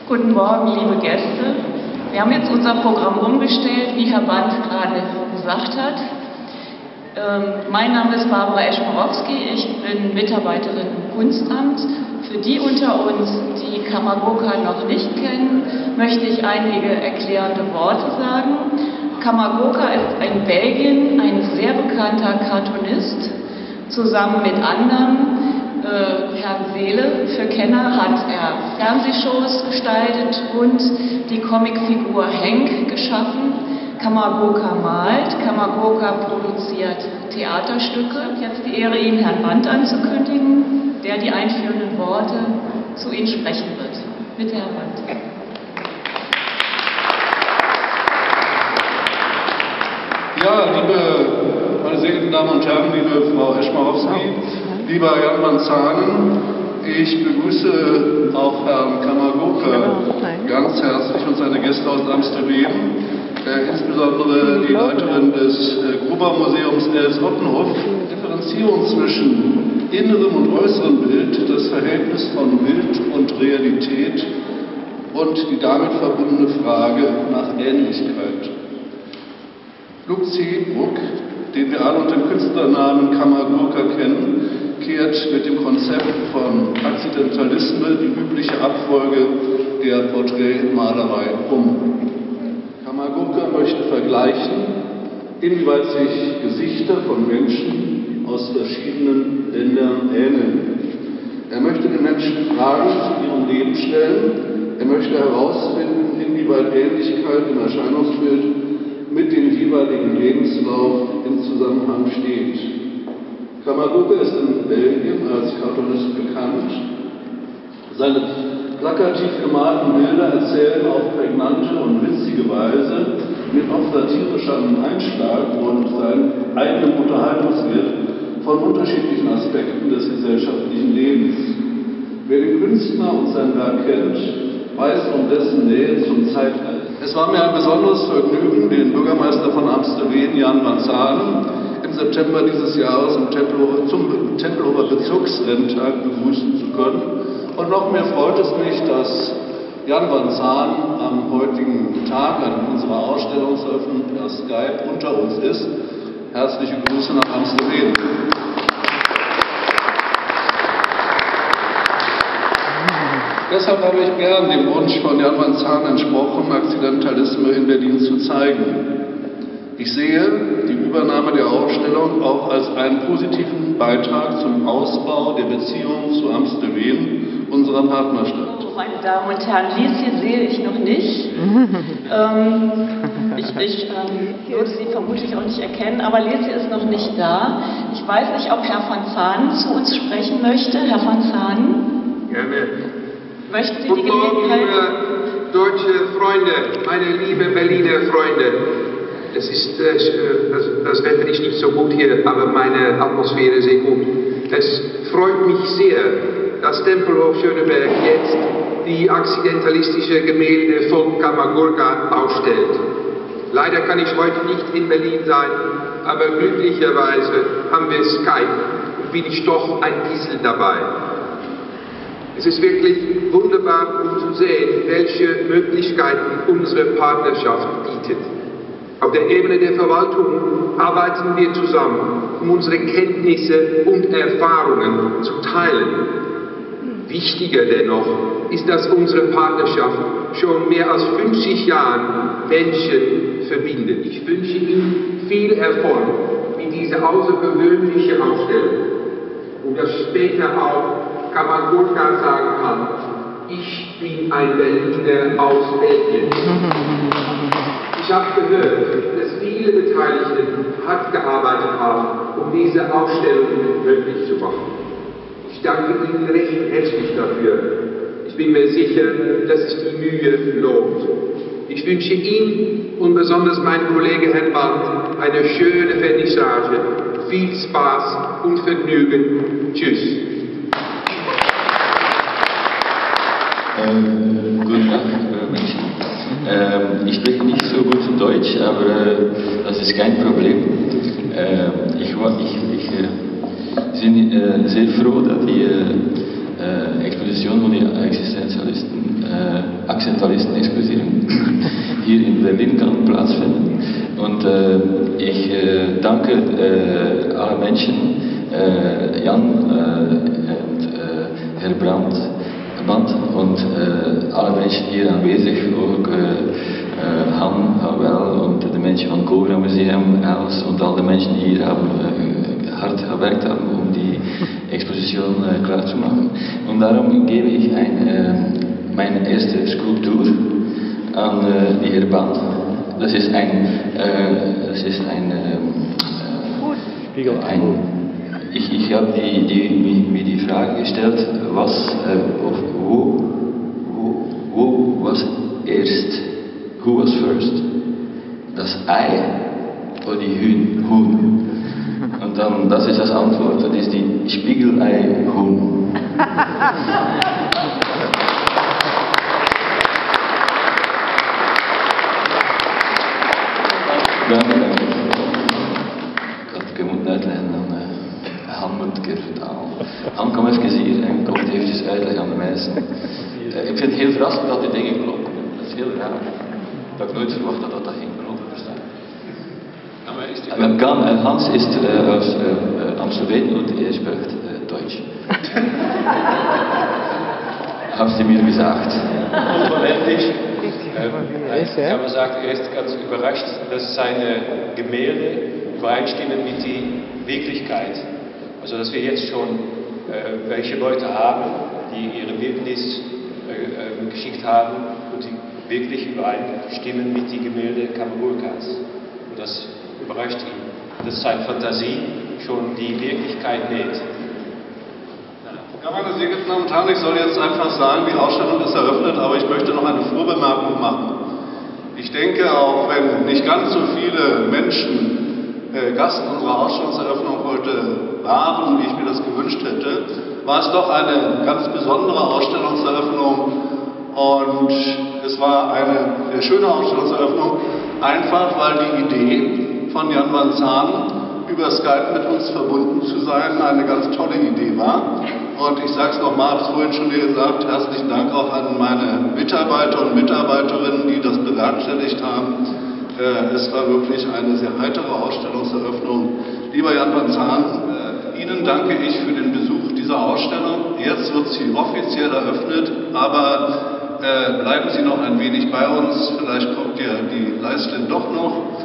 Guten Morgen, liebe Gäste. Wir haben jetzt unser Programm umgestellt, wie Herr Band gerade gesagt hat. Mein Name ist Barbara Eschmarowski, ich bin Mitarbeiterin im Kunstamt. Für die unter uns, die Kamagurka noch nicht kennen, möchte ich einige erklärende Worte sagen. Kamagurka ist in Belgien ein sehr bekannter Cartoonist. Zusammen mit anderen, Herrn Seele, für Kenner, hat er Fernsehshows gestaltet und die Comicfigur Henk geschaffen. Kamagurka malt, Kamagurka produziert Theaterstücke. Jetzt die Ehre, Ihnen Herrn Band anzukündigen, der die einführenden Worte zu Ihnen sprechen wird. Bitte, Herr Band. Ja, meine sehr geehrten Damen und Herren, liebe Frau Eschmarowski, lieber Jan van Zaanen, ich begrüße auch Herrn Kamagurka ganz herzlich und seine Gäste aus Amsterdam, insbesondere die Leiterin des Gruber-Museums Els Ottenhoff. Differenzierung zwischen innerem und äußerem Bild, das Verhältnis von Bild und Realität und die damit verbundene Frage nach Ähnlichkeit. Luc Seebruck, den wir alle unter dem Künstlernamen Kamagurka kennen, kehrt mit dem Konzept von Akzidentalisme die übliche Abfolge der Porträtmalerei um. Kamagurka möchte vergleichen, inwieweit sich Gesichter von Menschen aus verschiedenen Ländern ähneln. Er möchte den Menschen Fragen zu ihrem Leben stellen. Er möchte herausfinden, inwieweit Ähnlichkeit im Erscheinungsbild mit dem jeweiligen Lebenslauf im Zusammenhang steht. Kamagurka ist in Belgien als Cartoonist bekannt. Seine plakativ gemalten Bilder erzählen auf prägnante und witzige Weise mit oft satirischem Einschlag und seinem eigenen Unterhaltungswert von unterschiedlichen Aspekten des gesellschaftlichen Lebens. Wer den Künstler und sein Werk kennt, weiß um dessen Nähe zum Zeitalter. Es war mir ein besonderes Vergnügen, den Bürgermeister von Amsterdam, Jan van Zaanen, im September dieses Jahres zum Tempelhofer Bezirksrenntag begrüßen zu können. Und noch mehr freut es mich, dass Jan van Zaanen am heutigen Tag an unserer Ausstellungseröffnung per Skype unter uns ist. Herzliche Grüße nach Amsterdam. Deshalb habe ich gern dem Wunsch von Jan van Zaanen entsprochen, Akzidentalisme in Berlin zu zeigen. Ich sehe die Übernahme der Ausstellung auch als einen positiven Beitrag zum Ausbau der Beziehungen zu Amsterdam, unserer Partnerstadt. Meine Damen und Herren, Lieschen sehe ich noch nicht. Ich würde sie vermutlich auch nicht erkennen, aber Lieschen ist noch nicht da. Ich weiß nicht, ob Herr van Zaanen zu uns sprechen möchte. Herr van Zaanen? Gerne. Möchten Sie die Guten Morgen, Gelegenheit? liebe deutsche Freunde, meine liebe Berliner Freunde. Das Wetter ist nicht so gut hier, aber meine Atmosphäre sehr gut. Es freut mich sehr, dass Tempelhof Schöneberg jetzt die akzidentalistische Gemälde von Kamagurka ausstellt. Leider kann ich heute nicht in Berlin sein, aber glücklicherweise haben wir Skype und bin ich doch ein bisschen dabei. Es ist wirklich wunderbar, um zu sehen, welche Möglichkeiten unsere Partnerschaft bietet. Auf der Ebene der Verwaltung arbeiten wir zusammen, um unsere Kenntnisse und Erfahrungen zu teilen. Wichtiger dennoch ist, dass unsere Partnerschaft schon mehr als 50 Jahren Menschen verbindet. Ich wünsche Ihnen viel Erfolg mit dieser außergewöhnlichen Ausstellung und dass später auch Kamagurka sagen kann, ich bin ein Berliner aus Belgien. Ich habe gehört, dass viele Beteiligte hart gearbeitet haben, um diese Ausstellung möglich zu machen. Ich danke Ihnen recht herzlich dafür. Ich bin mir sicher, dass sich die Mühe lohnt. Ich wünsche Ihnen und besonders meinem Kollegen Herrn Band eine schöne Vernissage, viel Spaß und Vergnügen. Tschüss. Guten Tag, Menschen. Ich spreche nicht so gut Deutsch, aber das ist kein Problem. Ich bin sehr froh, dass die Exposition von den Existenzialisten danke alle Menschen, Jan und Herr Brandt und alle Menschen hier aanwezig, ook Han, Howell und die Menschen von Cobra Museum, Els und alle Menschen, die hier haben hart gewerkt haben, um die Exposition klar zu machen. Und darum gebe ich meine erste Skulptur an die Herr Brandt. Das ist ich habe mir die Frage gestellt, wo was erst, who was first? Das Ei oder die Huhn? Und dann, das ist das Antwort, das ist die Spiegelei-Huhn. Danke. Ik moet uitleggen aan Han moet een keer vertalen. Han, kom even hier en kom het eventjes uitleggen aan de mensen. Ik vind het heel verrassend dat die dingen kloppen. Dat is heel raar. Ik had nooit verwacht dat dat ging kloppen. Hans ist aus Amsterdam und er spricht Deutsch. Haben Sie mir gesagt. Unverständlich. Man sagt, er ist ganz überrascht, dass seine Gemälde übereinstimmen mit der Wirklichkeit. Also dass wir jetzt schon welche Leute haben, die ihre Bildnis geschickt haben und die wirklich übereinstimmen mit den Gemälde Kamagurkas. Und das überrascht ihn, dass seine Fantasie schon die Wirklichkeit näht. Ja, meine sehr geehrten Damen und Herren, ich soll jetzt einfach sagen, die Ausstellung ist eröffnet, aber ich möchte noch eine Vorbemerkung machen. Ich denke, auch wenn nicht ganz so viele Menschen Gast unserer Ausstellungseröffnung heute waren, wie ich mir das gewünscht hätte, war es doch eine ganz besondere Ausstellungseröffnung und es war eine sehr schöne Ausstellungseröffnung, einfach weil die Idee von Jan van Zaan über Skype mit uns verbunden zu sein eine ganz tolle Idee war. Und ich sage es nochmal, habe es vorhin schon gesagt, herzlichen Dank auch an meine Mitarbeiter und Mitarbeiterinnen, die das bewerkstelligt haben. Es war wirklich eine sehr heitere Ausstellungseröffnung. Lieber Jan van Zaan, Ihnen danke ich für den Besuch dieser Ausstellung. Jetzt wird sie offiziell eröffnet, aber bleiben Sie noch ein wenig bei uns. Vielleicht kommt ja die Leistin doch noch.